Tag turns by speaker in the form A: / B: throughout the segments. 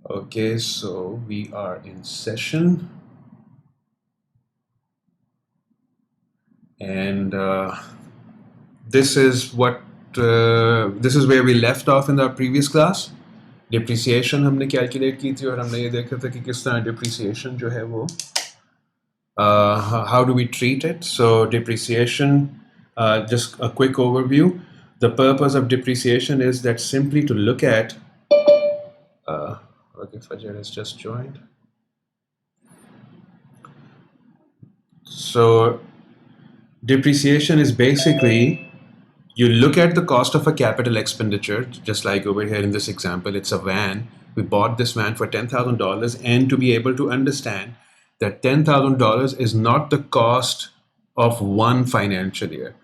A: Okay, so we are in session, and this is what this is where we left off in our previous class. Depreciation हमने calculate की थी और हमने ये देखा था कि किस तरह depreciation जो है वो how do we treat it? So depreciation, just a quick overview. The purpose of depreciation is that simply to look at. Okay, Fajar has just joined. So depreciation is basically you look at the cost of a capital expenditure, just like over here in this example, it's a van. We bought this van for $10,000, and to be able to understand that $10,000 is not the cost of one financial year.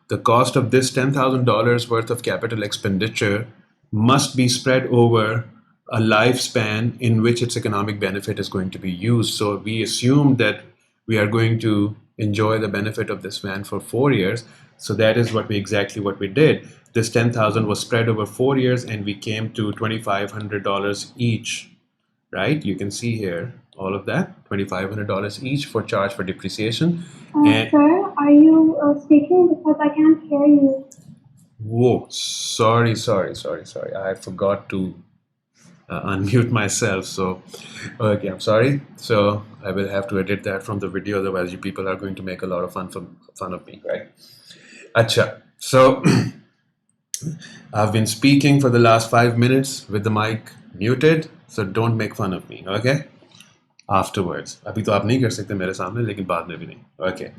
A: The cost of this $10,000 worth of capital expenditure must be spread over a lifespan in which its economic benefit is going to be used. So we assume that we are going to enjoy the benefit of this van for 4 years. So that is exactly what we did. This 10,000 was spread over 4 years, and we came to $2,500 each, right? You can see here all of that, $2,500 each for charge for depreciation.
B: Sir, are you speaking? Because I can't hear you.
A: Whoa, sorry. I forgot to unmute myself. So, okay, I'm sorry. So I will have to edit that from the video, otherwise you people are going to make a lot of fun of me, right? Acha. So I've been speaking for the last 5 minutes with the mic muted, so don't make fun of me, okay? Afterwards. अभी तो आप नहीं कर सकते मेरे सामने, लेकिन बाद में भी नहीं. Okay.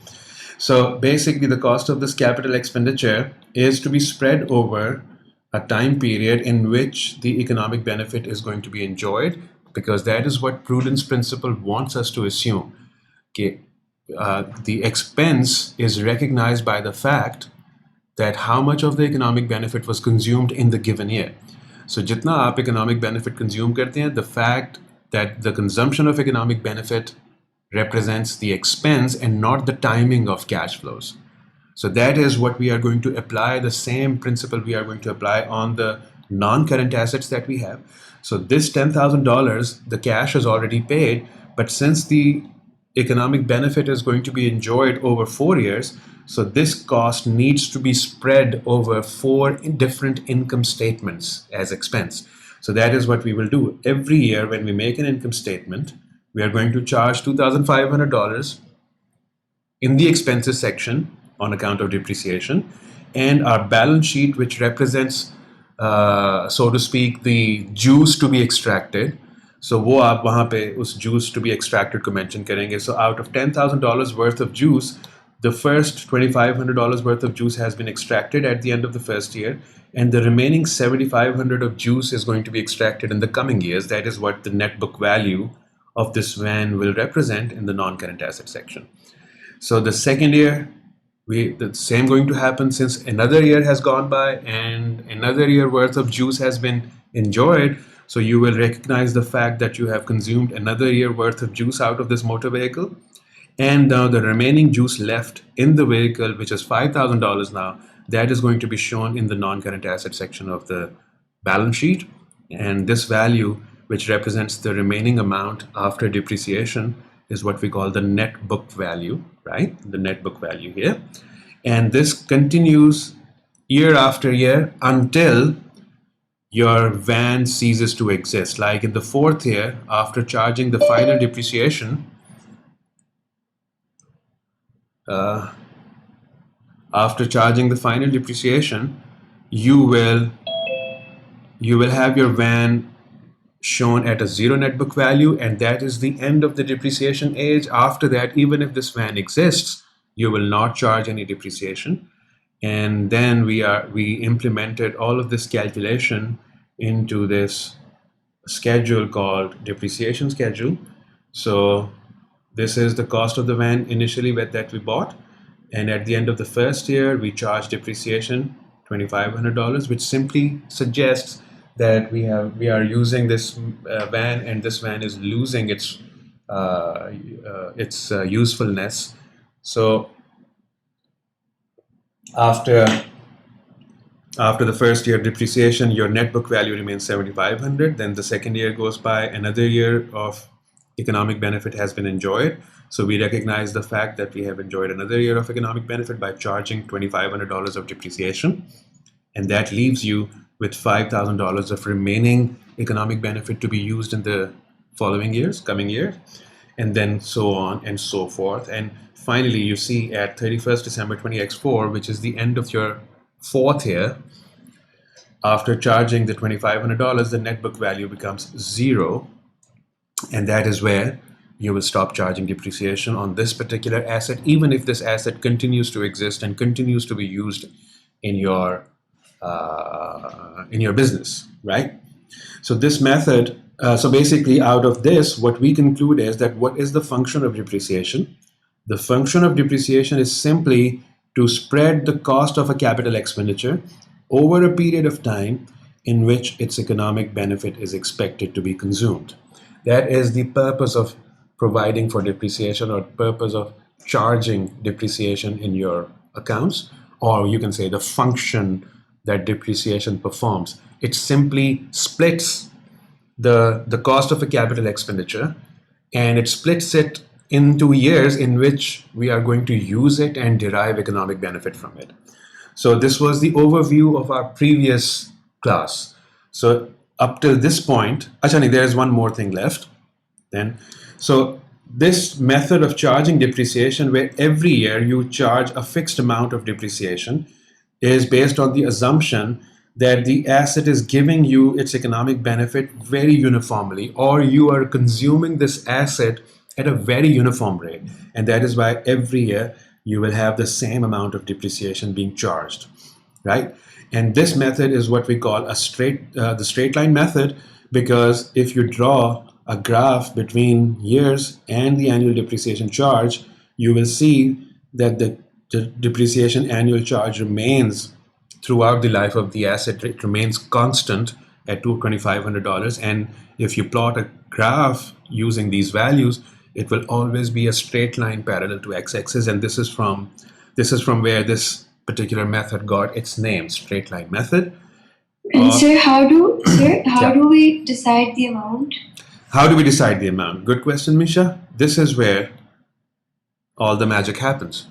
A: So basically, the cost of this capital expenditure is to be spread over a time period in which the economic benefit is going to be enjoyed, because that is what prudence principle wants us to assume. Okay, the expense is recognized by the fact that how much of the economic benefit was consumed in the given year. So jitna aap economic benefit consume karte hain, the fact that the consumption of economic benefit represents the expense and not the timing of cash flows. So that is what we are going to apply, the same principle we are going to apply on the non-current assets that we have. So this $10,000, the cash is already paid, but since the economic benefit is going to be enjoyed over 4 years, so this cost needs to be spread over 4 different income statements as expense. So that is what we will do. Every year when we make an income statement, we are going to charge $2,500 in the expenses section on account of depreciation, and our balance sheet, which represents, so to speak, the juice to be extracted. So वो आप वहाँ पे उस juice to be extracted को mention करेंगे. So out of $10,000 worth of juice, the first $2,500 worth of juice has been extracted at the end of the first year, and the remaining $7,500 of juice is going to be extracted in the coming years. That is what the net book value of this van will represent in the non-current asset section. So the second year, the same going to happen, since another year has gone by and another year worth of juice has been enjoyed. So you will recognize the fact that you have consumed another year worth of juice out of this motor vehicle. And now the remaining juice left in the vehicle, which is $5,000 now, that is going to be shown in the non-current asset section of the balance sheet. And this value, which represents the remaining amount after depreciation, is what we call the net book value, right? The net book value here. And this continues year after year until your van ceases to exist. Like in the fourth year, after charging the final depreciation, you will have your van shown at a zero net book value, and that is the end of the depreciation age. After that, even if this van exists, you will not charge any depreciation. And then we implemented all of this calculation into this schedule called depreciation schedule. So this is the cost of the van initially that we bought, and at the end of the first year we charge depreciation $2,500, which simply suggests that we are using this van, and this van is losing its usefulness. So after After the first year depreciation, your net book value remains 7,500. Then the second year goes by, another year of economic benefit has been enjoyed. So we recognize the fact that we have enjoyed another year of economic benefit by charging $2,500 of depreciation. And that leaves you with $5,000 of remaining economic benefit to be used in the following years, coming years, and then so on and so forth. And finally, you see at 31st December 20x4, which is the end of your fourth year, after charging the $2,500, the net book value becomes zero, and that is where you will stop charging depreciation on this particular asset, even if this asset continues to exist and continues to be used in your business, right? So this method, so basically out of this, what we conclude is that what is the function of depreciation? The function of depreciation is simply to spread the cost of a capital expenditure over a period of time in which its economic benefit is expected to be consumed. That is the purpose of providing for depreciation, or purpose of charging depreciation in your accounts, or you can say the function that depreciation performs. It simply splits the cost of a capital expenditure, and it splits it into years in which we are going to use it and derive economic benefit from it. So this was the overview of our previous class. So up till this point, Achani, there is one more thing left. Then, so this method of charging depreciation, where every year you charge a fixed amount of depreciation, is based on the assumption that the asset is giving you its economic benefit very uniformly, or you are consuming this asset at a very uniform rate. And that is why every year you will have the same amount of depreciation being charged, right? And this method is what we call the straight line method, because if you draw a graph between years and the annual depreciation charge, you will see that the depreciation annual charge remains throughout the life of the asset. It remains constant at $2,500. And if you plot a graph using these values, it will always be a straight line parallel to x-axis. And this is from where this particular method got its name, straight line method.
B: And sir, how
A: Yeah.
B: do we decide the amount?
A: How do we decide the amount? Good question, Misha. This is where all the magic happens,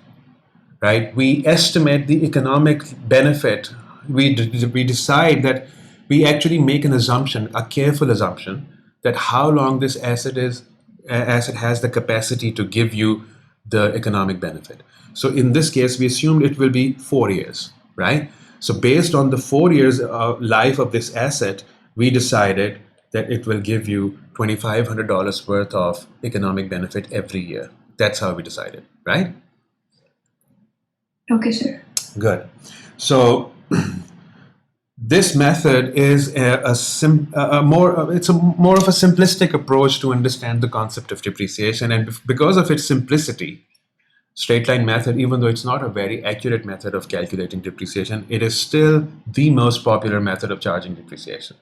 A: right? We estimate the economic benefit. We decide that we actually make an assumption, a careful assumption, that how long this asset has the capacity to give you the economic benefit. So in this case, we assumed it will be 4 years, right? So based on the 4 years life of this asset, we decided that it will give you $2,500 worth of economic benefit every year. That's how we decided, right?
B: Okay, sir.
A: Good. So this method is it's a more of a simplistic approach to understand the concept of depreciation, and because of its simplicity, straight line method, even though it's not a very accurate method of calculating depreciation, it is still the most popular method of charging depreciation.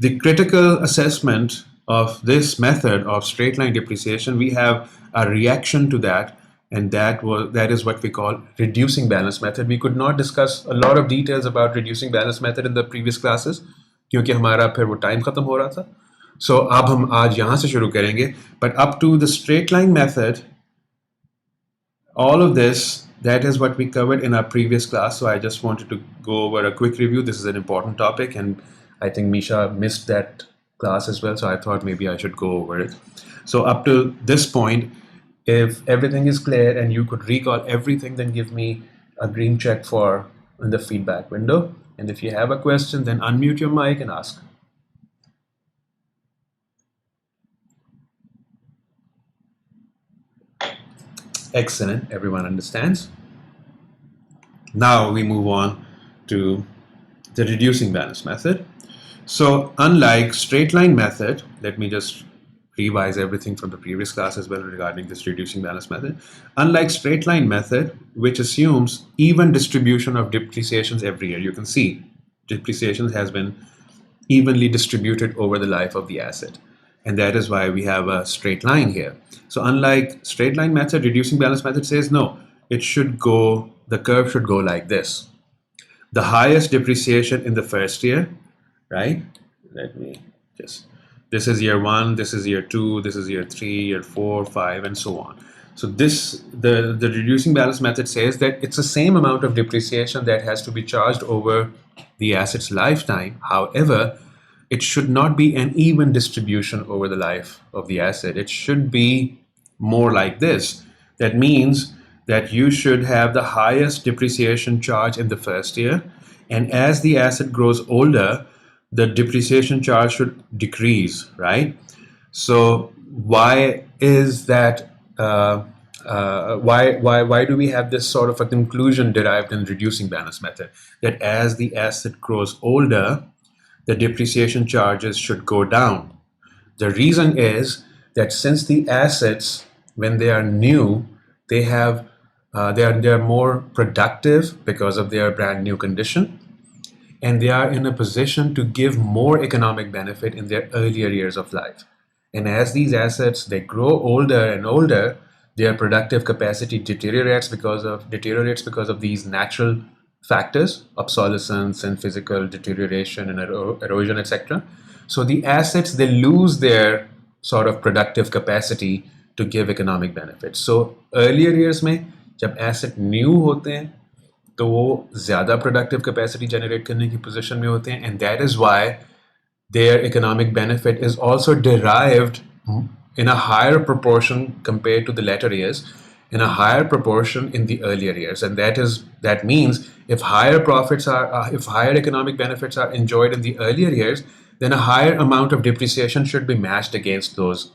A: The critical assessment of this method of straight line depreciation, we have a reaction to that, and that is what we call reducing balance method. We could not discuss a lot of details about reducing balance method in the previous classes, क्योंकि हमारा फिर वो time खत्म हो रहा था. So अब हम आज यहाँ से शुरू करेंगे. But up to the straight line method, all of this, that is what we covered in our previous class. So I just wanted to go over a quick review. This is an important topic, and I think Misha missed that class as well. So I thought maybe I should go over it. So up to this point, if everything is clear and you could recall everything, then give me a green check for in the feedback window. And if you have a question, then unmute your mic and ask. Excellent. Everyone understands. Now we move on to the reducing balance method. So unlike straight line method, let me just revise everything from the previous class as well regarding this reducing balance method. Unlike straight line method, which assumes even distribution of depreciations every year, you can see depreciation has been evenly distributed over the life of the asset. And that is why we have a straight line here. So unlike straight line method, reducing balance method says no, the curve should go like this. the highest depreciation in the first year, right? Let me just, this is year one, this is year two, this is year three, year four, five, and so on. So this, the reducing balance method says that it's the same amount of depreciation that has to be charged over the asset's lifetime. However, it should not be an even distribution over the life of the asset. It should be more like this. That means that you should have the highest depreciation charge in the first year, and as the asset grows older, the depreciation charge should decrease, right? So why is that? Why do we have this sort of a conclusion derived in reducing balance method that as the asset grows older, the depreciation charges should go down? The reason is that since the assets, when they are new, they have they are more productive because of their brand new condition, and they are in a position to give more economic benefit in their earlier years of life. And as these assets they grow older and older, their productive capacity deteriorates because of these natural factors, obsolescence and physical deterioration and erosion, etc. So the assets they lose their sort of productive capacity to give economic benefits. So earlier years में जब asset new होते हैं तो वो ज़्यादा productive capacity generate करने की position में होते हैं, and that is why their economic benefit is also derived in a higher proportion compared to the later years, in a higher proportion in the earlier years. And that means if higher profits are if higher economic benefits are enjoyed in the earlier years, then a higher amount of depreciation should be matched against those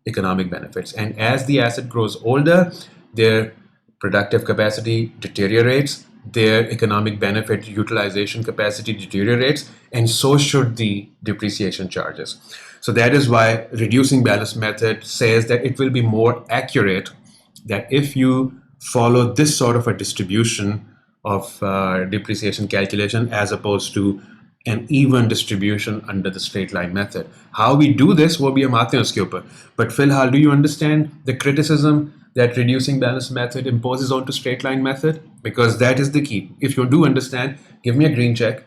A: economic benefits. And as the asset grows older, their productive capacity deteriorates, their economic benefit utilization capacity deteriorates, and so should the depreciation charges. So that is why reducing balance method says that it will be more accurate that if you follow this sort of a distribution of depreciation calculation as opposed to an even distribution under the straight line method. How we do this will be a आते हैं उसके ऊपर. But Philhal, do you understand the criticism that reducing balance method imposes onto straight line method? Because that is the key. If you do understand, give me a green check.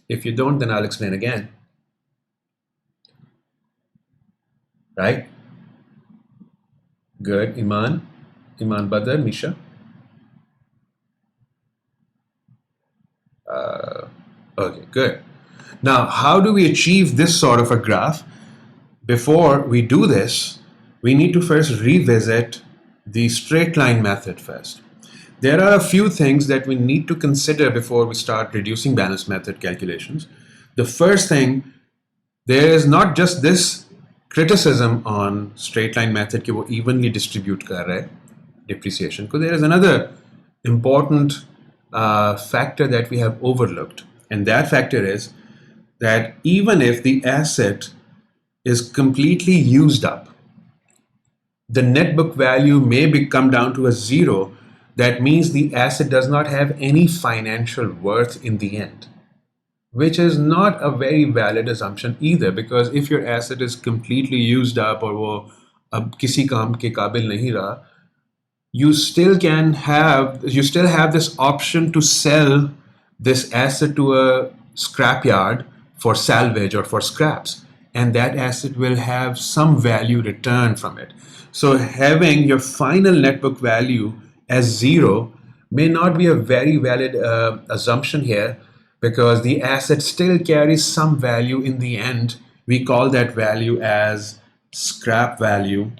A: If you don't, then I'll explain again. Right? Good. Iman Badr, Misha. Okay, good. Now, how do we achieve this sort of a graph? Before we do this, we need to first revisit the straight line method first. There are a few things that we need to consider before we start reducing balance method calculations. The first thing, there is not just this criticism on straight line method कि वो evenly distribute कर रहा है depreciation को. There is another important factor that we have overlooked, and that factor is that even if the asset is completely used up, the net book value may come down to a zero. That means the asset does not have any financial worth in the end, which is not a very valid assumption either, because if your asset is completely used up or वो अब किसी काम के काबिल नहीं रहा, you still have this option to sell this asset to a scrapyard for salvage or for scraps, and that asset will have some value returned from it. So having your final net book value as zero may not be a very valid assumption here, because the asset still carries some value in the end. We call that value as scrap value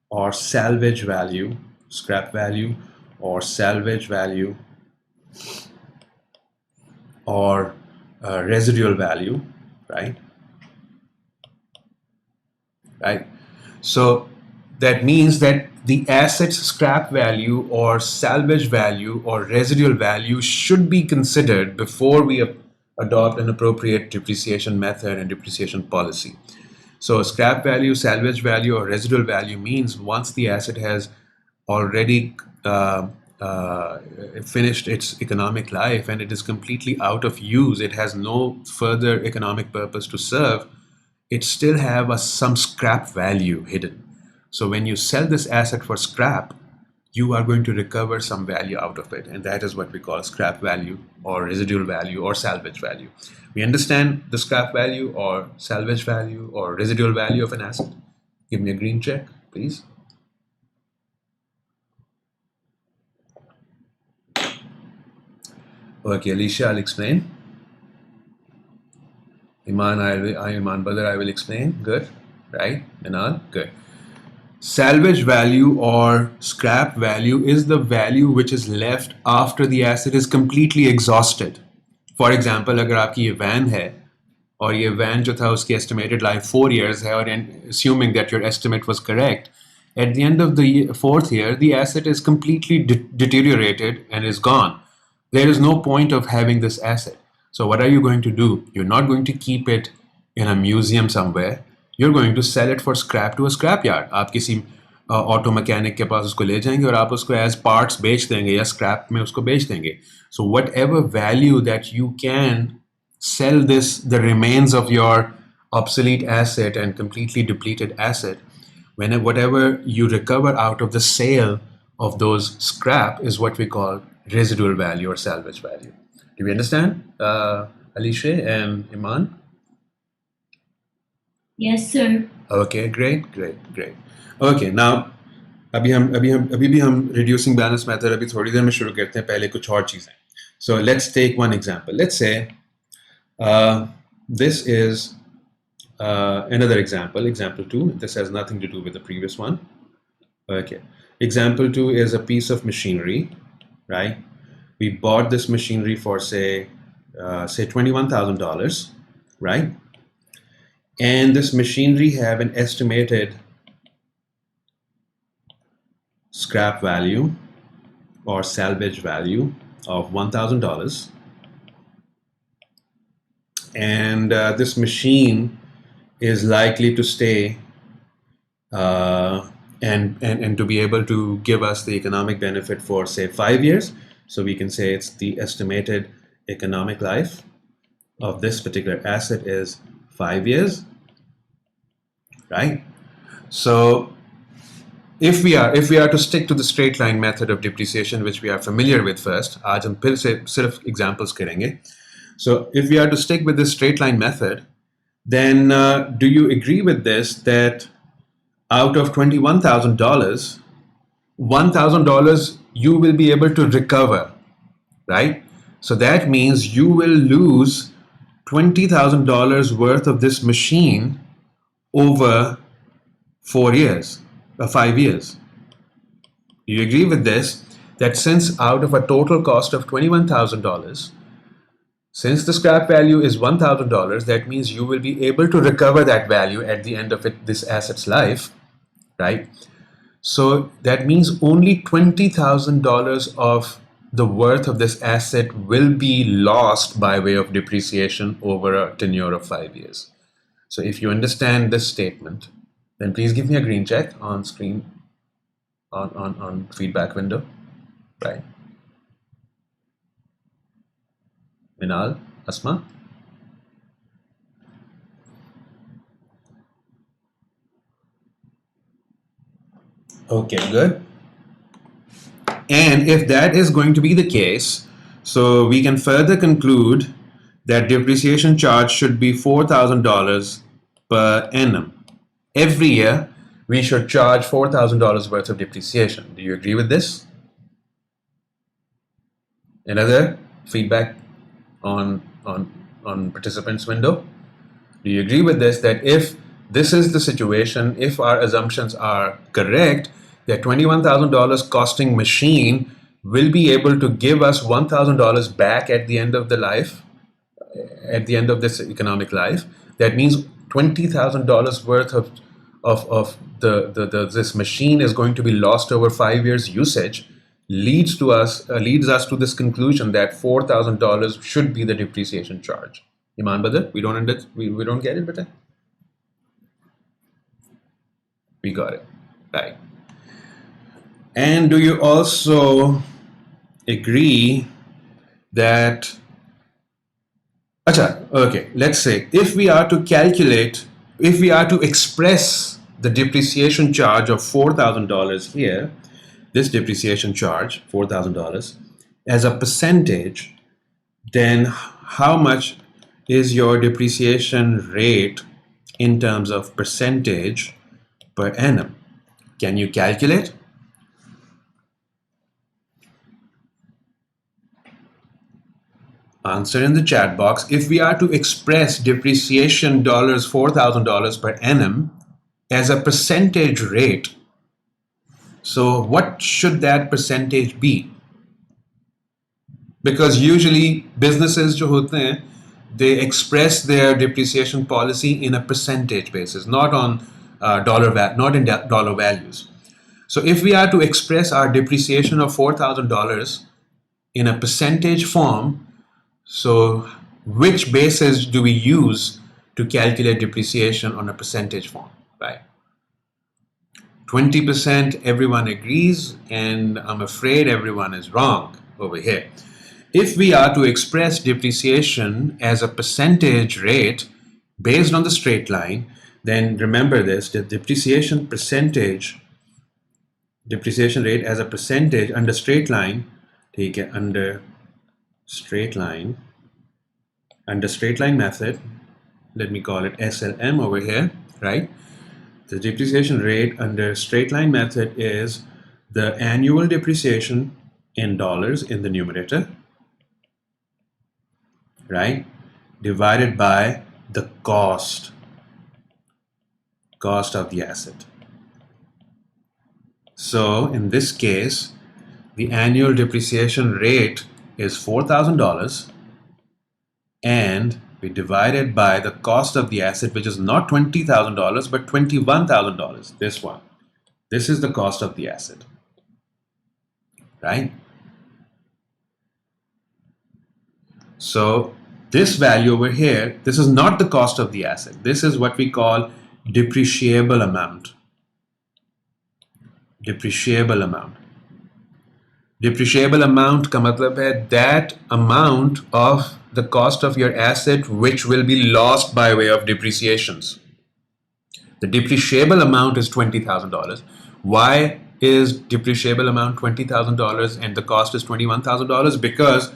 A: or salvage value, scrap value or salvage value or residual value, right? Right. So that means that the asset's scrap value or salvage value or residual value should be considered before we adopt an appropriate depreciation method and depreciation policy. So scrap value, salvage value, or residual value means once the asset has already finished its economic life and it is completely out of use, it has no further economic purpose to serve, it still have some scrap value hidden. So when you sell this asset for scrap, you are going to recover some value out of it, and that is what we call scrap value or residual value or salvage value. We understand the scrap value or salvage value or residual value of an asset? Give me a green check, please. Okay, Alicia, I'll explain. Iman Badr, I will explain. Good. Right? Minal? Good. Salvage value or scrap value is the value which is left after the asset is completely exhausted. For example, अगर आपकी ये van है और ये van जो था उसकी estimated life 4 years है और assuming that your estimate was correct, at the end of the fourth year, the asset is completely deteriorated and is gone. There is no point of having this asset. So what are you going to do? You're not going to keep it in a museum somewhere. You're going to sell it for scrap to a scrap yard. आप किसी auto mechanic के पास उसको ले जाएंगे और आप उसको as parts बेच देंगे या स्क्रैप में उसको बेच देंगे. So whatever value that you can sell this, the remains of your obsolete asset and completely depleted asset, whatever you recover out of the sale of those scrap is what we call residual value or salvage value. Do we understand, Alicia and Iman?
C: Yes, sir.
A: Okay, great, great, great. Okay, now अभी भी हम reducing balance method अभी थोड़ी देर में शुरू करते हैं, पहले कुछ और चीजें. So let's take one example. Let's say this is another example, example 2. This has nothing to do with the previous one. Okay, example 2 is a piece of machinery, right? We bought this machinery for say $21,000, right? And this machinery have an estimated scrap value or salvage value of $1,000. And this machine is likely to stay and to be able to give us the economic benefit for say 5 years. So we can say it's the estimated economic life of this particular asset is 5 years, right? So if we are to stick to the straight line method of depreciation, which we are familiar with first, आज हम फिर से सिर्फ examples करेंगे. So if we are to stick with this straight line method, then do you agree with this that out of $21,000, $1,000 you will be able to recover, right? So that means you will lose $20,000 worth of this machine over 4 years, 5 years. Do you agree with this? That since out of a total cost of $21,000, since the scrap value is $1,000, that means you will be able to recover that value at the end of this asset's life, right? So that means only $20,000 of the worth of this asset will be lost by way of depreciation over a tenure of 5 years. So if you understand this statement, then please give me a green check on screen, on feedback window, right? Minal, Asma? Okay, good. And if that is going to be the case, so we can further conclude that depreciation charge should be $4,000 per annum. Every year, we should charge $4,000 worth of depreciation. Do you agree with this? Another feedback on participants window? Do you agree with this, that if this is the situation, if our assumptions are correct, that $21,000 costing machine will be able to give us $1,000 back at the end of the life, at the end of this economic life? That means $20,000 worth of this machine is going to be lost over 5 years usage, leads us to this conclusion that $4,000 should be the depreciation charge. Iman Badr, we don't get it, but we got it, right? And do you also agree that, okay, let's say if we are to express the depreciation charge of $4,000 here, this depreciation charge, $4,000, as a percentage, then how much is your depreciation rate in terms of percentage per annum? Can you calculate? Answer in the chat box. If we are to express depreciation dollars, $4,000 per annum as a percentage rate, so what should that percentage be? Because usually businesses जो होते हैं, they express their depreciation policy in a percentage basis, not on not in dollar values. So if we are to express our depreciation of $4,000 in a percentage form, so which basis do we use to calculate depreciation on a percentage form, right? 20% everyone agrees, and I'm afraid everyone is wrong over here. If we are to express depreciation as a percentage rate based on the straight line, then remember this, the depreciation rate as a percentage under straight line, take it under straight line method, let me call it SLM over here, right? The depreciation rate under straight line method is the annual depreciation in dollars in the numerator, right? Divided by the cost of the asset. So in this case, the annual depreciation rate is $4,000, and we divide it by the cost of the asset, which is not $20,000 but $21,000. This one. This is the cost of the asset, right? So this value over here, this is not the cost of the asset. This is what we call depreciable amount. Depreciable amount. Depreciable amount का मतलब है that amount of the cost of your asset which will be lost by way of depreciations. The depreciable amount is $20,000. Why is depreciable amount $20,000 and the cost is $21,000? Because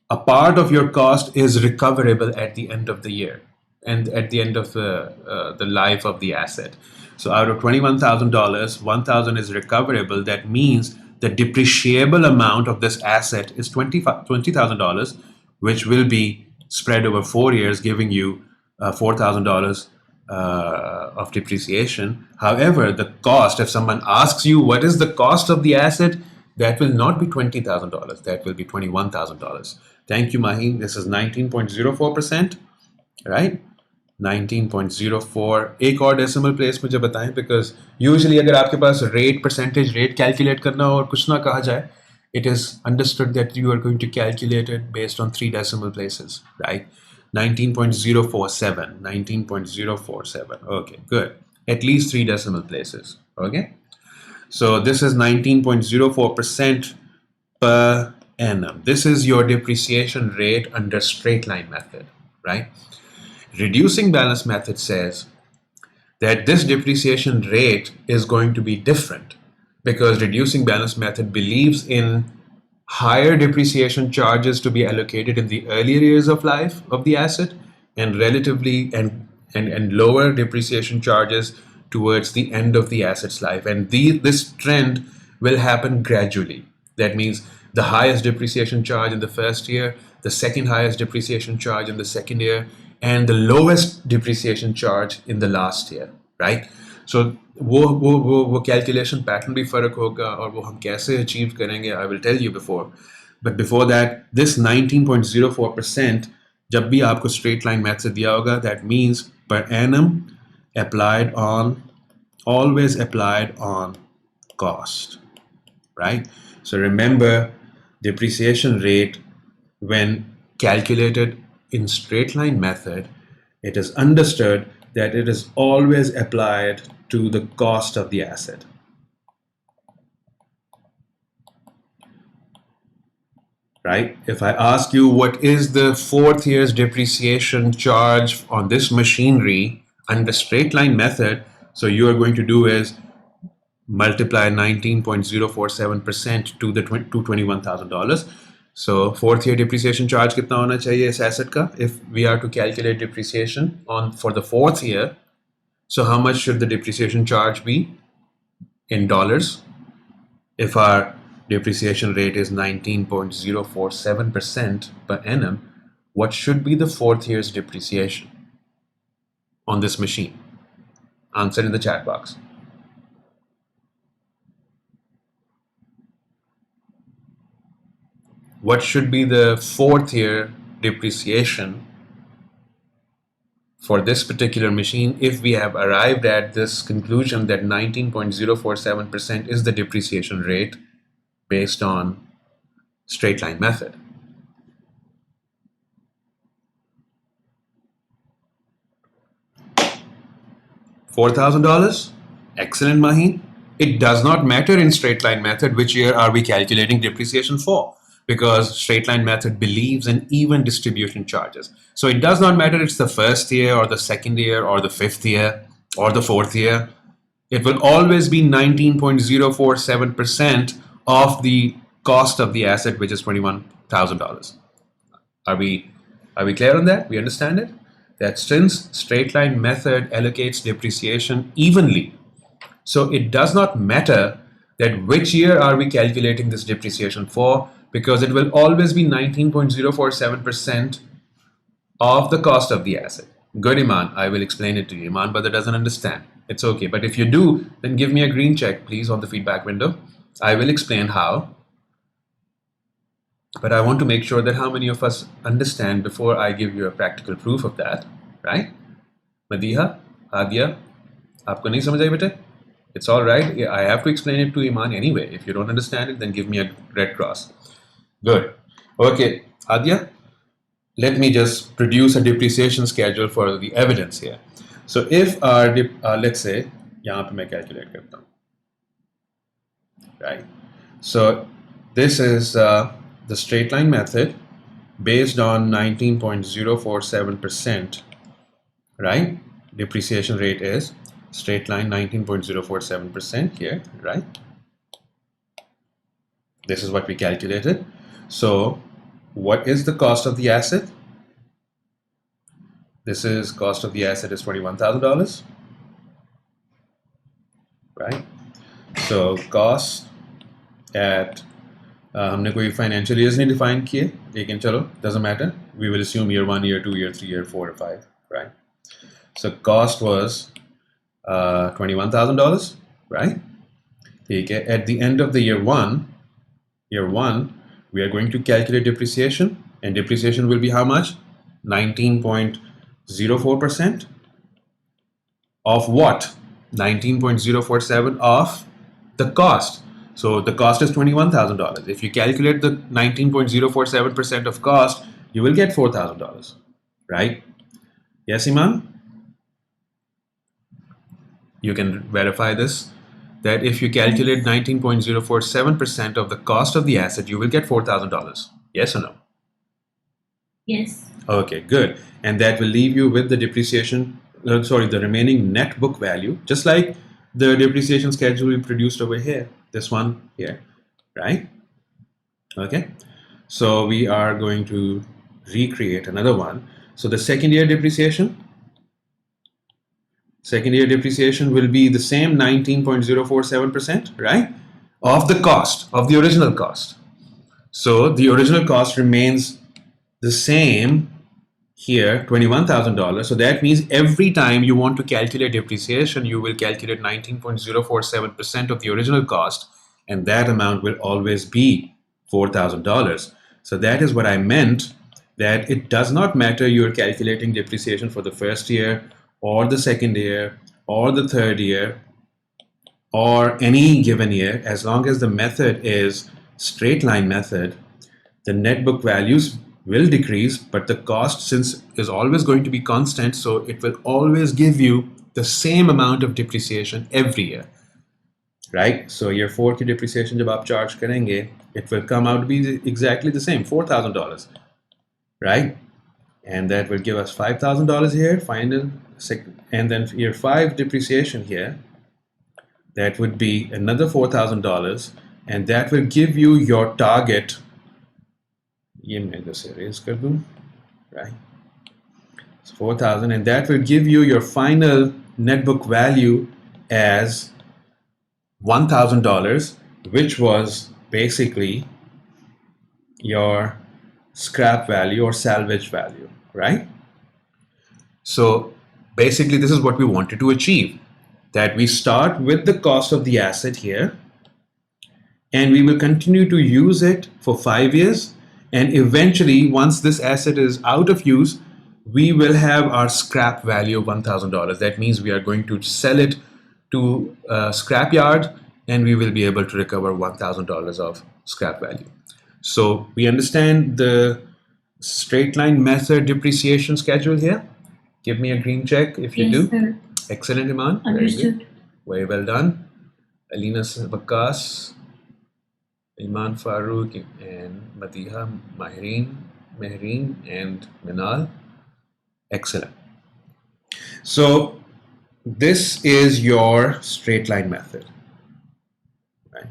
A: a part of your cost is recoverable at the end of the year and at the end of the life of the asset. So out of $21,000, $1,000 is recoverable. That means the depreciable amount of this asset is $20,000, which will be spread over 4 years, giving you $4,000 of depreciation. However, the cost, if someone asks you what is the cost of the asset, that will not be $20,000. That will be $21,000. Thank you, Maheen. This is 19.04%, right? 19.04. एक और decimal place मुझे बताएं, because usually अगर आपके पास percentage rate calculate करना हो और कुछ ना कहा जाए, it is understood that you are going to calculate it based on 3 decimal places, right? 19.047. 19.047. Okay, good. At least 3 decimal places. Okay. So this is 19.04% per annum. This is your depreciation rate under straight line method, right? Reducing balance method says that this depreciation rate is going to be different, because reducing balance method believes in higher depreciation charges to be allocated in the earlier years of life of the asset, and relatively and lower depreciation charges towards the end of the asset's life. And this trend will happen gradually. That means the highest depreciation charge in the first year, the second highest depreciation charge in the second year, and the lowest depreciation charge in the last year, right? So वो calculation pattern भी फर्क होगा, और वो हम कैसे achieve करेंगे, I will tell you before. But before that, this 19.04%, जब भी आपको straight line method दिया होगा, that means per annum always applied on cost, right? So remember, depreciation rate, when calculated in straight line method, it is understood that it is always applied to the cost of the asset. Right? If I ask you what is the 4th year's depreciation charge on this machinery under straight line method, so you are going to do is multiply 19.047% to the $221,000. So fourth year depreciation charge कितना होना चाहिए इस asset का? If we are to calculate depreciation on for the fourth year, so how much should the depreciation charge be in dollars? If our depreciation rate is 19.047% per annum, what should be the fourth year's depreciation on this machine? Answer in the chat box. What should be the fourth year depreciation for this particular machine if we have arrived at this conclusion that 19.047% is the depreciation rate based on straight line method? $4,000? Excellent, Maheen. It does not matter in straight line method which year are we calculating depreciation for, because straight line method believes in even distribution charges. So it does not matter it's the first year or the second year or the fifth year or the fourth year. It will always be 19.047% of the cost of the asset, which is $21,000. Are we clear on that? We understand it? That since straight line method allocates depreciation evenly, so it does not matter that which year are we calculating this depreciation for, because it will always be 19.047% of the cost of the asset. Good, Iman. I will explain it to you. Iman Badr doesn't understand. It's okay. But if you do, then give me a green check, please, on the feedback window. I will explain how. But I want to make sure that how many of us understand before I give you a practical proof of that, right? Madiha, Adia, आपको नहीं समझ आई बेटे? It's all right. I have to explain it to Iman anyway. If you don't understand it, then give me a red cross. Good. Okay, Adia, let me just produce a depreciation schedule for the evidence here. So if our, let's say, यहाँ पे मैं calculate करता हूँ, right? So this is the straight line method based on 19.047%, right? Depreciation rate is straight line 19.047% here, right? This is what we calculated. So what is the cost of the asset? This is cost of the asset is $21,000, right? So cost at हमने कोई financial years नहीं define किए, लेकिन चलो, doesn't matter. We will assume year 1, year 2, year 3, year 4, or 5, right? So cost was $21,000, right? Okay. At the end of the year one, we are going to calculate depreciation, and depreciation will be how much? 19.04% of what? 19.047 of the cost. So the cost is $21,000. If you calculate the 19.047% of cost, you will get $4,000, right? Yes, Iman? You can verify this, that if you calculate 19.047% of the cost of the asset, you will get $4,000. Yes or no?
B: Yes.
A: Okay, good. And that will leave you with the depreciation, the remaining net book value, just like the depreciation schedule we produced over here, this one here, right? Okay, so we are going to recreate another one. So the second year depreciation will be the same 19.047%, right? Of the cost, of the original cost. So the original cost remains the same here, $21,000. So that means every time you want to calculate depreciation, you will calculate 19.047% of the original cost, and that amount will always be $4,000. So that is what I meant, that it does not matter you're calculating depreciation for the first year or the second year or the third year or any given year, as long as the method is straight line method, the net book values will decrease, but the cost, since is always going to be constant, so it will always give you the same amount of depreciation every year, right? So year 4 की depreciation जब आप charge करेंगे, it will come out to be exactly the same, $4,000, right? And that will give us $5,000 here, final, and then year 5 depreciation here That would be another $4,000, and that will give you your target. ये मैं इधर से erase कर दूं, right? It's 4,000, and that will give you your final net book value as $1,000, which was basically your scrap value or salvage value, right? So basically, this is what we wanted to achieve, that we start with the cost of the asset here, and we will continue to use it for 5 years. And eventually, once this asset is out of use, we will have our scrap value of $1,000. That means we are going to sell it to a scrap yard, and we will be able to recover $1,000 of scrap value. So we understand the straight line method depreciation schedule here. Give me a green check if you do.
B: Sir.
A: Excellent, Iman.
B: Understood.
A: Very good. Very well done. Alina Bakas, Iman Farouk, and Madiha Mehreen, and Minal. Excellent. So this is your straight line method. Right?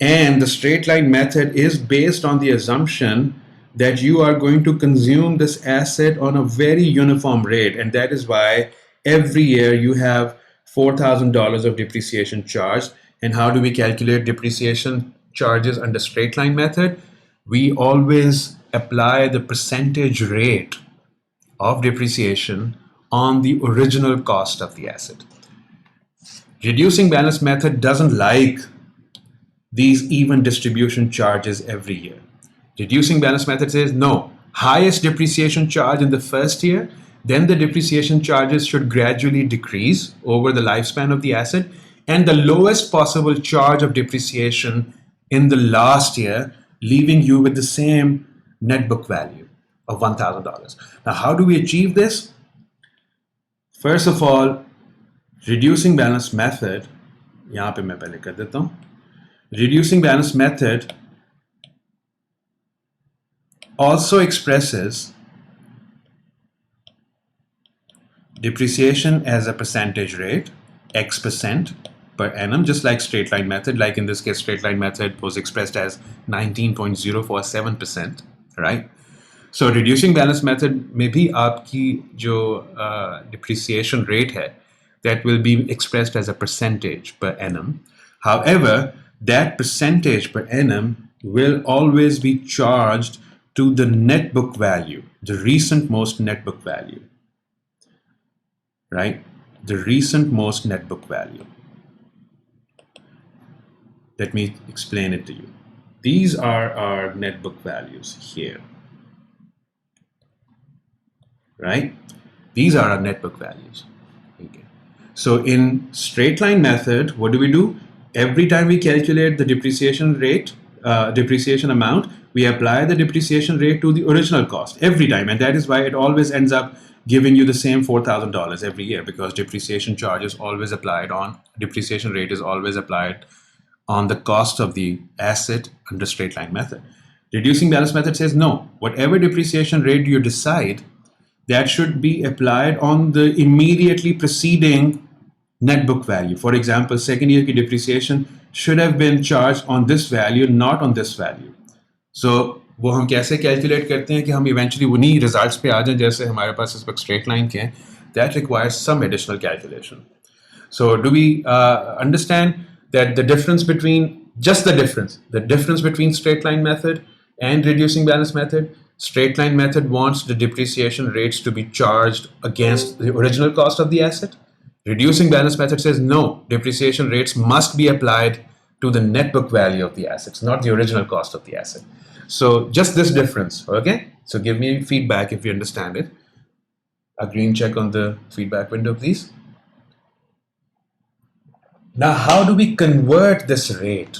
A: And the straight line method is based on the assumption that you are going to consume this asset on a very uniform rate. And that is why every year you have $4,000 of depreciation charged. And how do we calculate depreciation charges under straight line method? We always apply the percentage rate of depreciation on the original cost of the asset. Reducing balance method doesn't like these even distribution charges every year. Reducing balance method says no, highest depreciation charge in the first year, then the depreciation charges should gradually decrease over the lifespan of the asset, and the lowest possible charge of depreciation in the last year, leaving you with the same net book value of $1,000. Now, how do we achieve this? First of all, reducing balance method, यहाँ पे मैं पहले कर देता हूँ. Reducing balance method also expresses depreciation as a percentage rate, X percent per annum, just like straight line method. Like in this case, straight line method was expressed as 19.047%, right? So reducing balance method में भी आपकी जो depreciation rate है, that will be expressed as a percentage per annum. However, that percentage per annum will always be charged to the net book value, the recent most net book value, right? The recent most net book value. Let me explain it to you. These are our net book values here, right? These are our net book values. Okay. So in straight line method, what do? Every time we calculate the depreciation rate, depreciation amount, we apply the depreciation rate to the original cost every time. And that is why it always ends up giving you the same $4,000 every year, because depreciation charge is always applied on, depreciation rate is always applied on the cost of the asset under straight line method. Reducing balance method says no, whatever depreciation rate you decide, that should be applied on the immediately preceding net book value. For example, second year ki depreciation should have been charged on this value, not on this value. So वो हम कैसे calculate करते हैं कि हम eventually उन्हीं results पे आ जाएं जैसे हमारे पास इस वक्त स्ट्रेट लाइन के हैं. That requires some additional calculation. So do we understand that the difference between, just the difference between straight line method and reducing balance method? Straight line method wants the depreciation rates to be charged against the original cost of the asset. Reducing balance method says no, depreciation rates must be applied to the net book value of the assets, not the original cost of the asset. So just this difference, okay? So give me feedback if you understand it. A green check on the feedback window, please. Now, how do we convert this rate?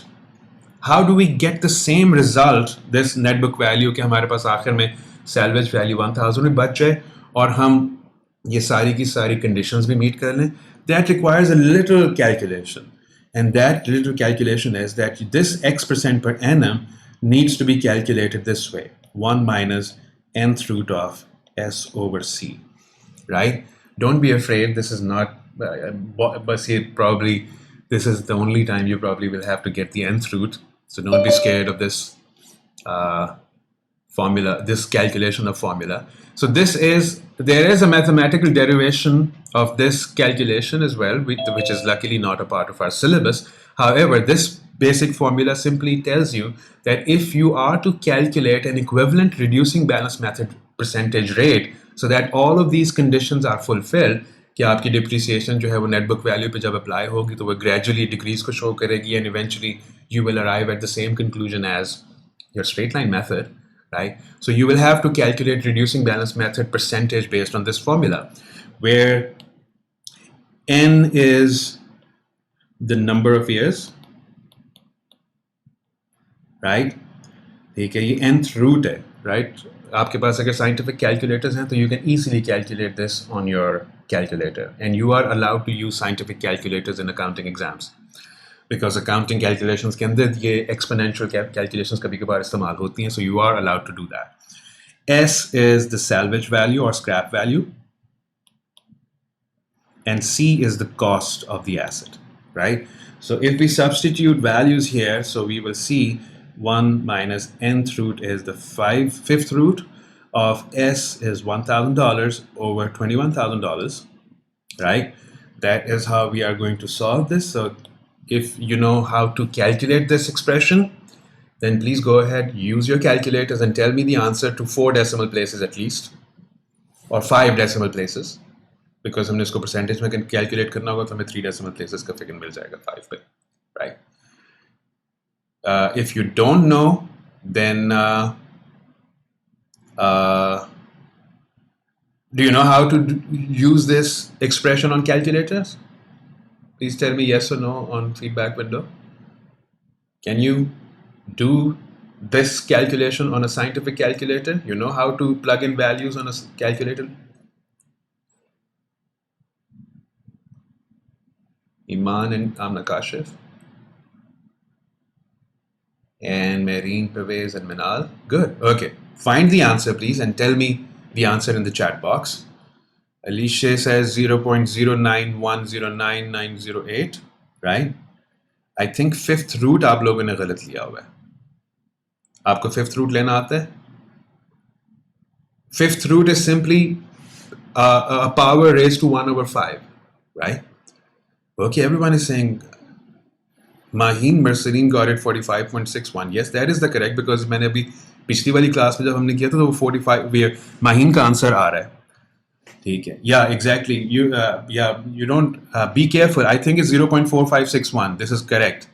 A: How do we get the same result, this net book value, कि हमारे पास आखिर में salvage value 1000 में बच जाए और हम ये सारी की सारी conditions भी meet कर लें? That requires a little calculation. And that little calculation is that this X% per annum needs to be calculated this way: 1 minus nth root of S over C, right? Don't be afraid, this is not but see, probably this is the only time you probably will have to get the nth root. So don't be scared of this formula, this calculation of formula. So there is a mathematical derivation of this calculation as well, which is luckily not a part of our syllabus. However, this basic formula simply tells you that if you are to calculate an equivalent reducing balance method percentage rate, so that all of these conditions are fulfilled, कि आपकी depreciation जो है वो net book value पे जब apply होगी तो वो gradually decrease को show करेगी, and eventually you will arrive at the same conclusion as your straight line method, right? So you will have to calculate reducing balance method percentage based on this formula, where n is the number of years, right? ठीक है, ये nth root है, right? आपके पास अगर scientific calculators हैं तो you can easily calculate this on your calculator, and you are allowed to use scientific calculators in accounting exams. Because accounting calculations के अंदर ये exponential calculations कभी कभार इस्तेमाल होती हैं, so you are allowed to do that. S is the salvage value or scrap value, and C is the cost of the asset, right? So if we substitute values here, so we will see 1 minus nth root is the fifth root of S is $1,000 over $21,000, right? That is how we are going to solve this. So if you know how to calculate this expression, then please go ahead, use your calculators and tell me the answer to 4 decimal places at least, or 5 decimal places, because हमने इसको percentage में calculate करना होगा तो हमें 3 decimal places का figure मिल जाएगा 5 पे, right? If you don't know, then do you know how to use this expression on calculators? Please tell me yes or no on feedback window. Can you do this calculation on a scientific calculator? You know how to plug in values on a calculator? Iman and Amna Kashif. And Marine, Pervez, and Minal. Good. Okay. Find the answer, please, and tell me the answer in the chat box. Alicia says 0.0910998, right? I think fifth root आप लोगों ने गलत लिया हुआ है. आपको fifth root लेना आता है? Fifth root is simply a power raised to 1 over 5, right? Okay, everyone is saying Maheen Merceline got it 45.61. Yes, that is the correct, because मैंने अभी पिछली वाली क्लास में जब हमने किया था तो वो 45 Maheen का आंसर आ रहा है. ठीक है. Yeah, exactly. You don't be careful. I think it's 0.4561. This is correct.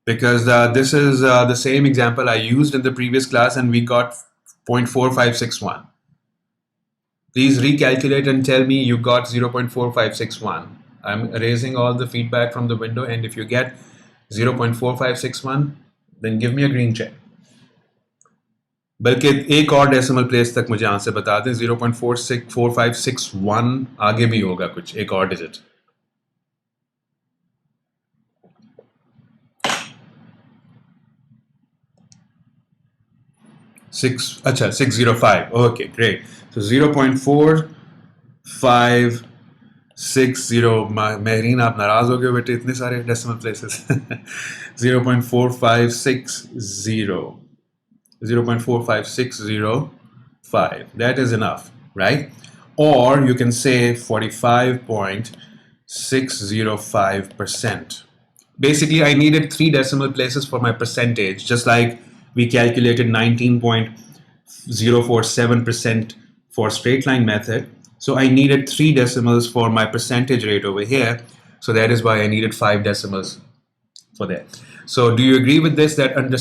A: Because this is the same example I used in the previous class and we got 0.4561. Please recalculate and tell me you got 0.4561. I'm erasing all the feedback from the window, and if you get 0.4561, then give me a green check. बल्कि एक और decimal place तक मुझे answer बता दें. 0.4561 आगे भी होगा कुछ, एक और डिजिट. अच्छा 605. Okay, great. So 0.4560. मेहरीन आप नाराज हो गए बेटे, इतने सारे decimal places. 0.4560. 0.45605. That is enough, right? Or you can say 45.605%. Basically, I needed 3 decimal places for my percentage, just like we calculated 19.047% for straight line method. So I needed 3 decimals for my percentage rate over here. So that is why I needed 5 decimals for that. So do you agree with this, that under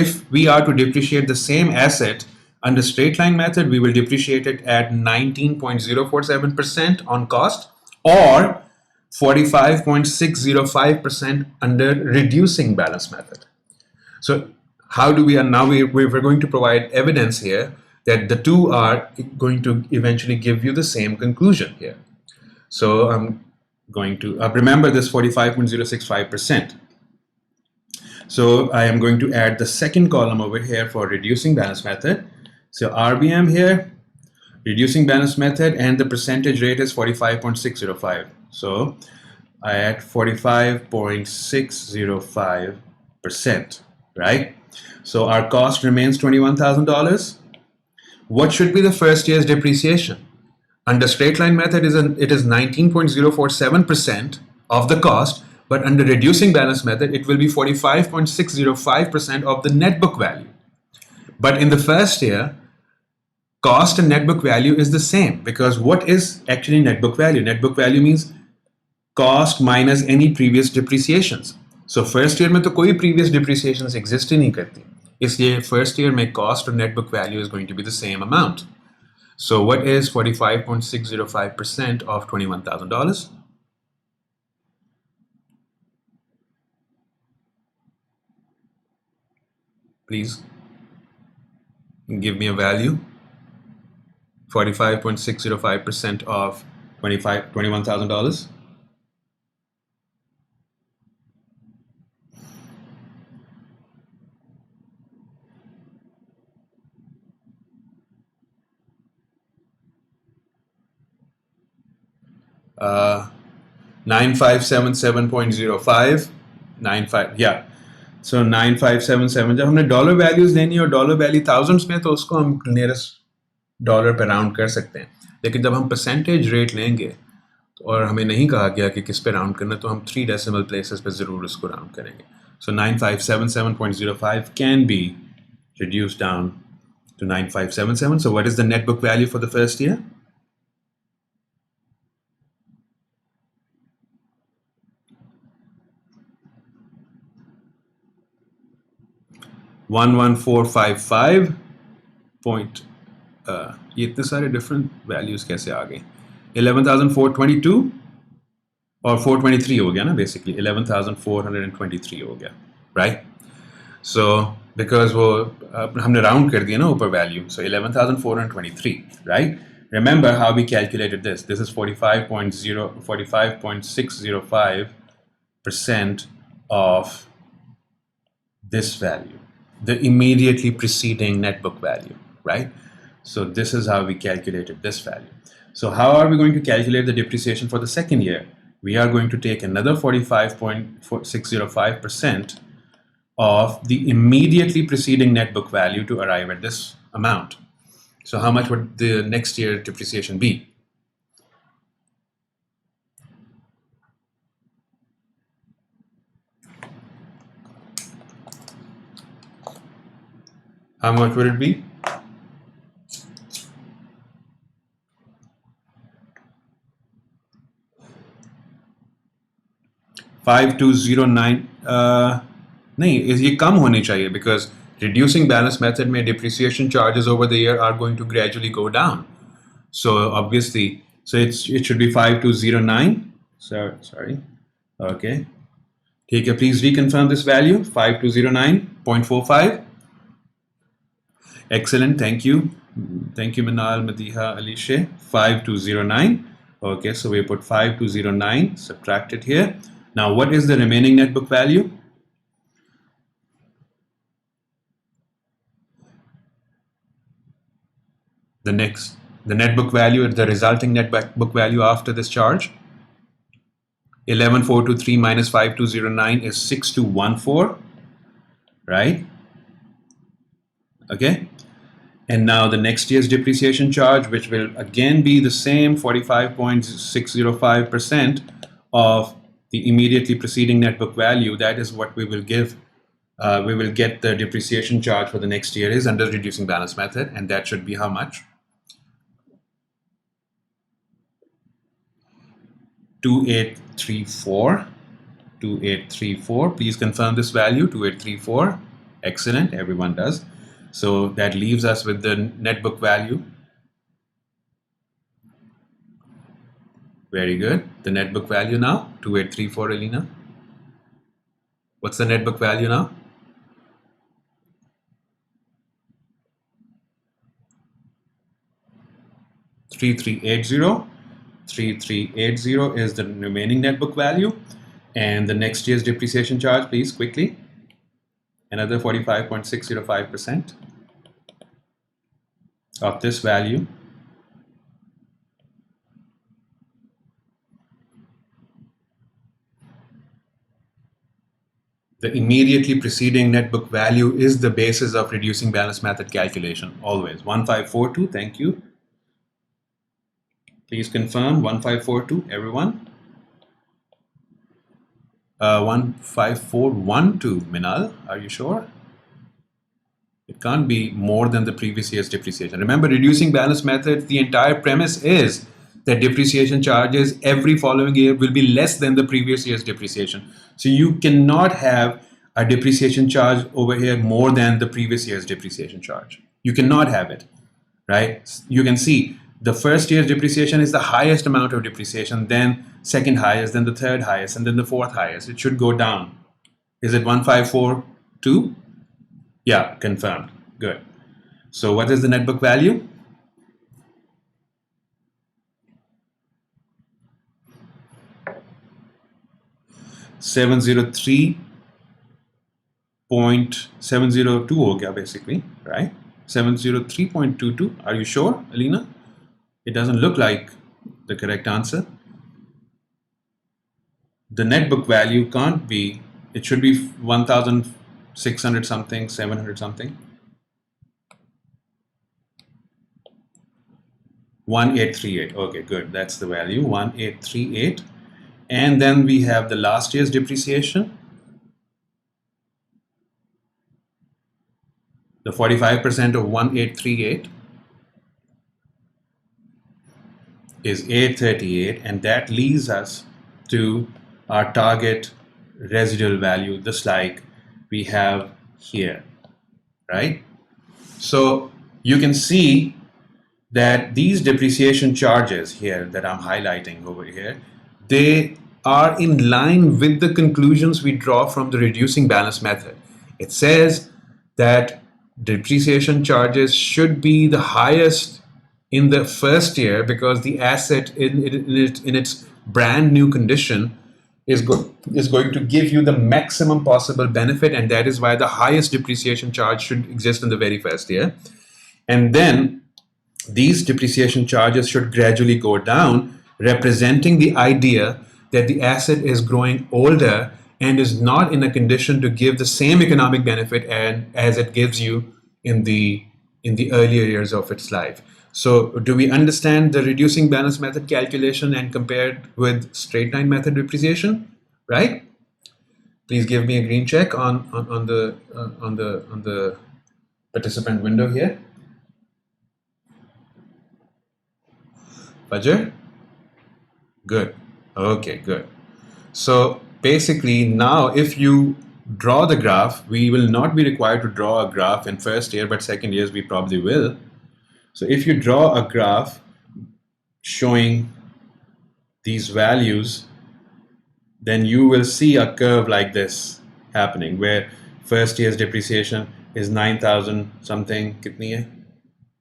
A: if we are to depreciate the same asset under straight line method, we will depreciate it at 19.047% on cost, or 45.605% under reducing balance method? So how do we, and now we're going to provide evidence here that the two are going to eventually give you the same conclusion here. So I'm going to remember this 45.065%. So I am going to add the second column over here for reducing balance method. So RBM here, reducing balance method, and the percentage rate is 45.605. So I add 45.605%, right? So our cost remains $21,000. What should be the first year's depreciation? Under straight line method, it is 19.047% of the cost, but under reducing balance method, it will be 45.605% of the net book value. But in the first year, cost and net book value is the same, because what is actually net book value? Net book value means cost minus any previous depreciations. So first year में तो कोई previous depreciations exist ही नहीं करती, इसलिए first year में cost और net book value is going to be the same amount. So what is 45.605% of $21,000? Please give me a value. 45.605% of $21,000. Uh, 9577.05. 95, yeah. So 9577, जब हमने डॉलर वैल्यूज लेनी और dollar value thousands में, तो उसको हम नियरेस्ट डॉलर पे राउंड कर सकते हैं. लेकिन जब हम परसेंटेज रेट लेंगे और हमें नहीं कहा गया कि किस पे राउंड करना, तो हम 3 डेसिमल प्लेसेस पे ज़रूर उसको राउंड करेंगे. सो 9577.05 can be reduced down to 9577. So what is the net book value for the first year? 11455 point ये इतने सारे डिफरेंट वैल्यूज कैसे आ गए? 11,422 और 423 हो गया ना, बेसिकली 11,423 हो गया, राइट? सो बिकॉज वो हमने राउंड कर दिया ना ऊपर value, so 11,423, right? Remember how we calculated this. This is 45.605% of this value, the immediately preceding net book value, right? So this is how we calculated this value. So how are we going to calculate the depreciation for the second year? We are going to take another 45.605% of the immediately preceding net book value to arrive at this amount. So how much would the next year depreciation be? How much would it be? 5209. नहीं, ये कम होनी चाहिए, because reducing balance method में depreciation charges over the year are going to gradually go down. So obviously, so it should be 5209. Sorry. Okay. ठीक है, please reconfirm this value, 5209.45. Excellent, thank you. Thank you, Manal, Madiha, Alicia. 5209. Okay, so we put 5209, subtract it here. Now, what is the remaining net book value? The net book value, the resulting net book value after this charge. 11,423 minus 5209 is 6214, right? Okay. And now the next year's depreciation charge, which will again be the same 45.605% of the immediately preceding net book value. That is what we will give. We will get the depreciation charge for the next year is under reducing balance method, and that should be how much? 2834. 2834. Please confirm this value, 2834. Excellent, everyone does. So that leaves us with the net book value. Very good. The net book value now, 2834, Alina. What's the net book value now? $3,380. 3,380 is the remaining net book value. And the next year's depreciation charge, please, quickly. Another 45.605% of this value. The immediately preceding net book value is the basis of reducing balance method calculation, always. 1542, thank you. Please confirm 1542, everyone. 15412, Minal, are you sure? It can't be more than the previous year's depreciation. Remember, reducing balance method, the entire premise is that depreciation charges every following year will be less than the previous year's depreciation. So you cannot have a depreciation charge over here more than the previous year's depreciation charge. You cannot have it, right? You can see the first year's depreciation is the highest amount of depreciation, then second highest, then the third highest, and then the fourth highest. It should go down. Is it 1542? Yeah, confirmed. Good. So what is the net book value? $703.702 हो गया basically, right? 703.22. Are you sure, Alina? It doesn't look like the correct answer. The net book value can't be, it should be 1,600 something, 700 something. 1838. Okay, good. That's the value, 1838. And then we have the last year's depreciation. The 45% of 1838 is 838, and that leads us to our target residual value, just like we have here, right? So you can see that these depreciation charges here that I'm highlighting over here, they are in line with the conclusions we draw from the reducing balance method. It says that depreciation charges should be the highest in the first year because the asset in its brand new condition is going to give you the maximum possible benefit, and that is why the highest depreciation charge should exist in the very first year. And then these depreciation charges should gradually go down, representing the idea that the asset is growing older and is not in a condition to give the same economic benefit as it gives you in the earlier years of its life. So do we understand the reducing balance method calculation and compared with straight line method depreciation, right? Please give me a green check on the participant window here. Fajr? Good. Okay, good. So basically now if you draw the graph, we will not be required to draw a graph in first year, but second years we probably will. So if you draw a graph showing these values, then you will see a curve like this happening where first year's depreciation is 9,000 something, kitni hai?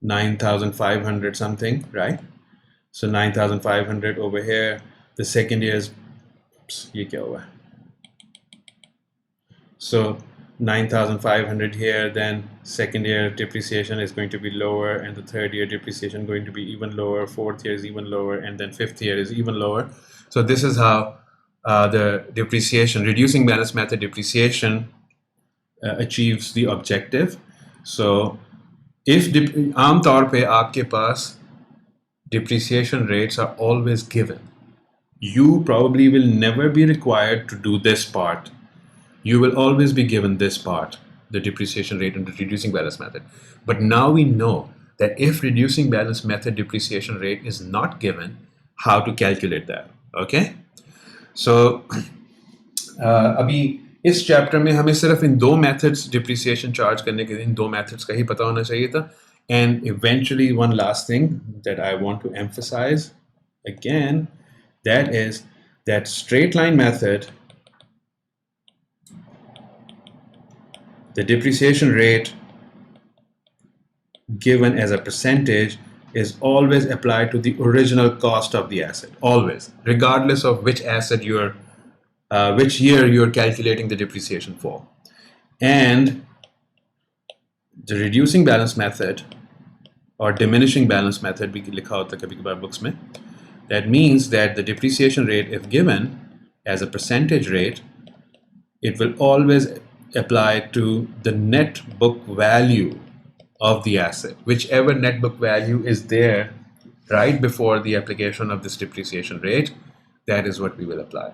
A: 9,500 something, right? So 9,500 over here. The second year's, ye kya hua? So 9,500 here, then second year depreciation is going to be lower, and the third year depreciation going to be even lower, fourth year is even lower, and then fifth year is even lower. So this is how the depreciation, reducing balance method depreciation achieves the objective. So if आम तौर पे आपके पास depreciation rates are always given, you probably will never be required to do this part. You will always be given this part, the depreciation rate and the reducing balance method. But now we know that if reducing balance method depreciation rate is not given, how to calculate that, okay? So अभी इस chapter में हमें सिर्फ इन दो methods depreciation charge करने के इन दो methods का ही पता होना चाहिए था. And eventually one last thing that I want to emphasize again, that is that straight line method, the depreciation rate given as a percentage is always applied to the original cost of the asset, always, regardless of which asset you're which year you're calculating the depreciation for. And the reducing balance method or diminishing balance method, भी लिखा होता है कभी कभार books में, that means that the depreciation rate, if given as a percentage rate, it will always apply to the net book value of the asset, whichever net book value is there right before the application of this depreciation rate, that is what we will apply.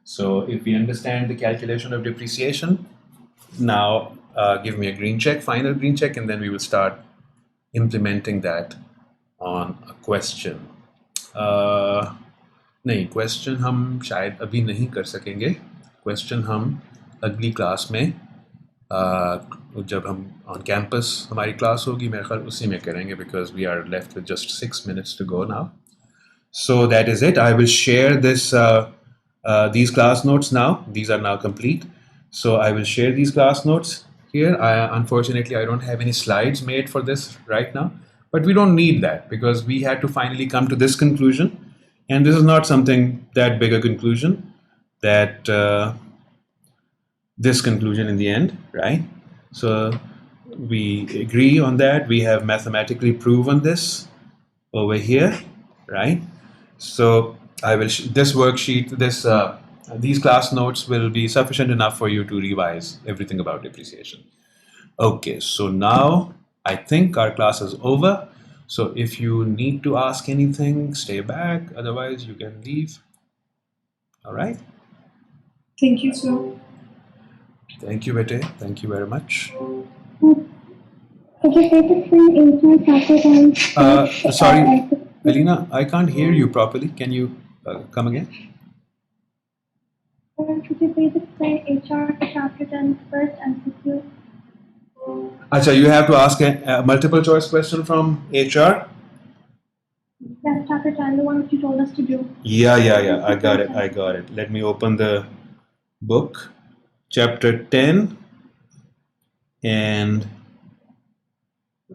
A: So if we understand the calculation of depreciation, now give me a green check, final green check, and then we will start implementing that on a question. नहीं, question हम शायद अभी नहीं कर सकेंगे. Question हम अगली class में जब हम ऑन कैंपस हमारी क्लास होगी मेरे ख्याल उसी में करेंगे, because we are left with just 6 minutes to go now. So that is it. I will share these class notes now. These are now complete. So I will share these class notes here. Unfortunately, I don't have any slides made for this right now, but we don't need that because we had to finally come to this conclusion. And this is not something that big a conclusion, that this conclusion in the end, right? So we agree on that. We have mathematically proven this over here, right? So I will this worksheet, these class notes will be sufficient enough for you to revise everything about depreciation. Okay, so now I think our class is over. So if you need to ask anything, stay back. Otherwise, you can leave. All right.
B: Thank you, sir.
A: Thank you, Bete. Thank you very much.
B: Could you say the same HR capital?
A: Sorry, Alina, I can't hear you properly. Can you come again?
B: Could you please explain HR capital first MCQ?
A: Acha, you have to ask a multiple choice question from HR?
B: Yes, chapter 10, the one which you told us to do.
A: Yeah. I got it. Let me open the book. Chapter 10 and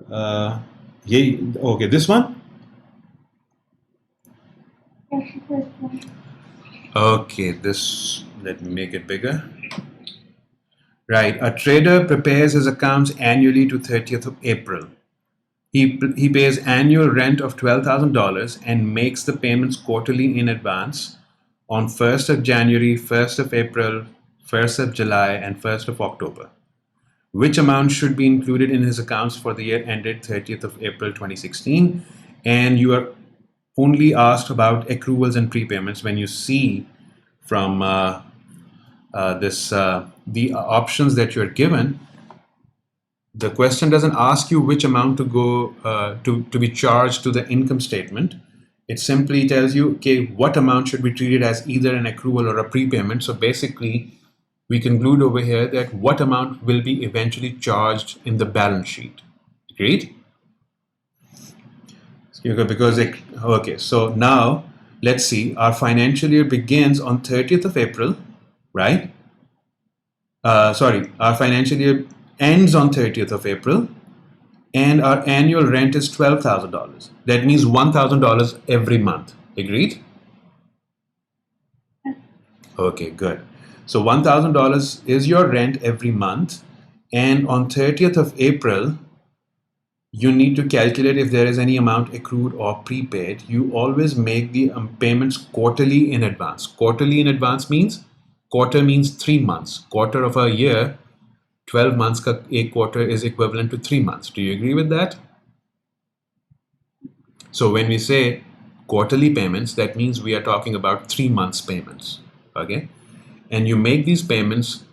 A: okay, this one?
B: Yes, the first one.
A: Okay, let me make it bigger. Right, a trader prepares his accounts annually to 30th of April. He pays annual rent of $12,000 and makes the payments quarterly in advance on 1st of January, 1st of April, 1st of July, and 1st of October. Which amount should be included in his accounts for the year ended 30th of April 2016? And you are only asked about accruals and prepayments. When you see from the options that you're given, the question doesn't ask you which amount to go to be charged to the income statement. It simply tells you, okay, what amount should be treated as either an accrual or a prepayment. So basically, we conclude over here that what amount will be eventually charged in the balance sheet. Agreed? Okay, so now let's see. Our financial year begins on 30th of April, right? Our financial year ends on 30th of April, and our annual rent is $12,000. That means $1,000 every month. Agreed? Okay, good. So $1,000 is your rent every month, and on 30th of April, you need to calculate if there is any amount accrued or prepaid. You always make the payments quarterly in advance. Quarterly in advance means quarter means 3 months. Quarter of a year, 12 months ka a quarter is equivalent to 3 months. Do you agree with that? So when we say quarterly payments, that means we are talking about 3 months payments. Okay? And you make these payments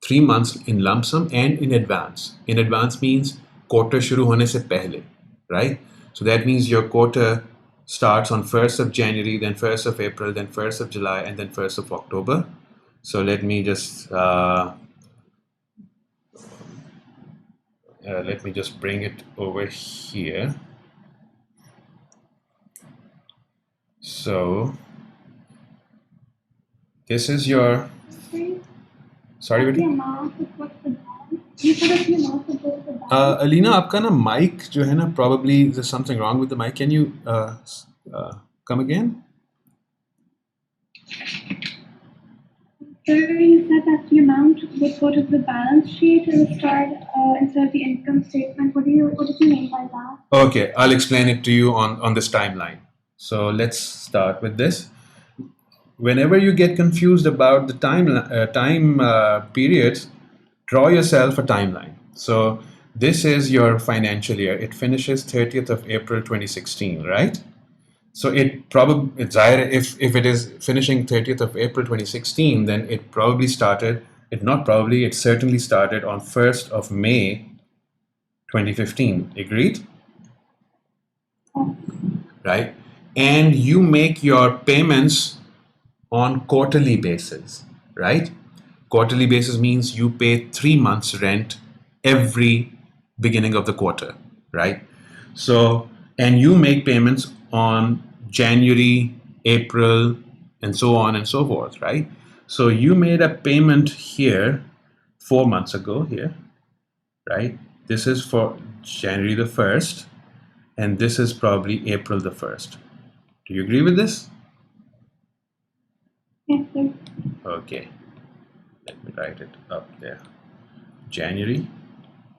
A: 3 months in lump sum and in advance. In advance means quarter shuru hone se pehle, right? So that means your quarter starts on 1st of January, then 1st of April, then 1st of July, and then 1st of October. So let me just bring it over here. So this is your. Sorry,
B: The
A: बेटी.
B: amount is what's the balance? You said a few amounts of what's the balance?
A: Alina, आपका ना mic जो है ना, probably there's something wrong with the mic. Can you come again?
B: Sir, you said that the amount would go to the balance sheet and start instead of the income statement. What did you mean by that?
A: Okay, I'll explain it to you on this timeline. So let's start with this. whenever you get confused about the time periods, draw yourself a timeline. So this is your financial year. It finishes 30th of April 2016, right? So it's either, if it is finishing 30th of April 2016, then it probably started, it not probably, it certainly started on 1st of May 2015. Agreed? Right? And you make your payments on quarterly basis, right? Quarterly basis means you pay 3 months rent every beginning of the quarter, right? So, and you make payments on January, April, and so on and so forth, right? So you made a payment here 4 months ago here, right? This is for January the 1st, and this is probably April the 1st. Do you agree with this?
B: Yes, sir.
A: Okay, let me write it up there. January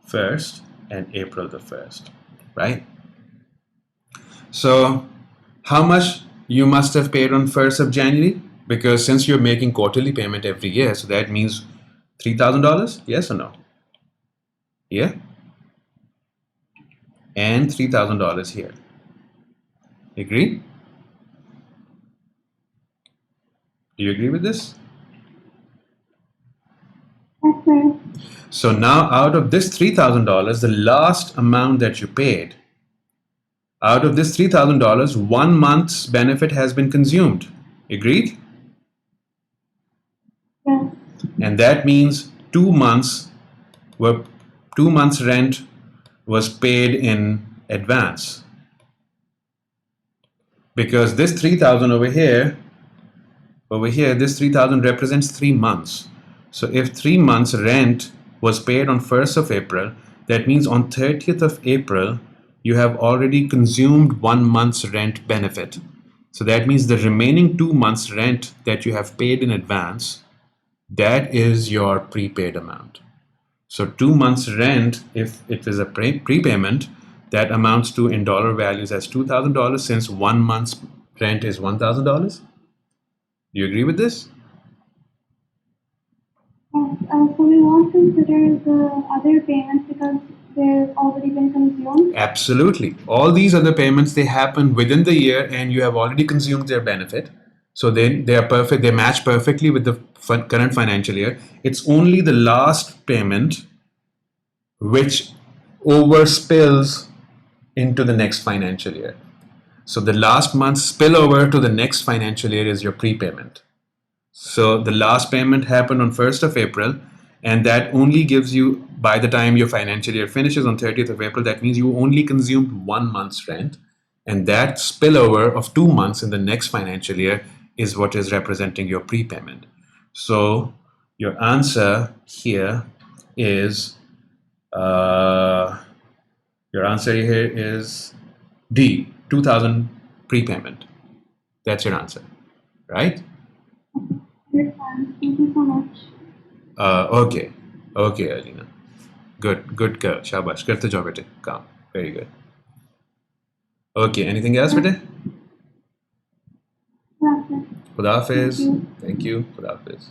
A: 1st and April the 1st, right? So, how much you must have paid on 1st of January? Because since you're making quarterly payment every year, so that means $3,000, yes or no? Yeah? And $3,000 here. Agree? Do you agree with this?
B: Yes, sir.
A: So now out of this $3,000, the last amount that you paid, out of this $3,000, 1 month's benefit has been consumed. Agreed?
B: Yes.
A: And that means 2 months were 2 months rent was paid in advance, because this 3,000 over here, this 3,000 represents 3 months. So if 3 months rent was paid on 1st of April, that means on 30th of April you have already consumed 1 month's rent benefit. So that means the remaining 2 months rent that you have paid in advance, that is your prepaid amount. So 2 months rent, if it is a prepayment, that amounts to in dollar values as $2,000, since 1 month's rent is $1,000. Do you agree with this?
B: Yes. So we won't consider the other payments because they've already been consumed.
A: Absolutely. All these other payments, they happen within the year and you have already consumed their benefit. So they are perfect. They match perfectly with the current financial year. It's only the last payment which overspills into the next financial year. So the last month's spillover to the next financial year is your prepayment. So the last payment happened on 1st of April, and that only gives you, by the time your financial year finishes on 30th of April, that means you only consumed 1 month's rent. And that spillover of 2 months in the next financial year is what is representing your prepayment. So your answer here is, uh, your answer here is D, 2000 prepayment. That's your answer, right?
B: Understand. Thank you so much.
A: Okay. Okay, Alina. Good girl. Shabash. Karte jao bete. काम. Very good. Okay, anything else
B: Yes.
A: bete?
B: Yes, sir.
A: Khuda
B: Thank
A: Hafiz.
B: you.
A: Thank you. Khuda Hafiz.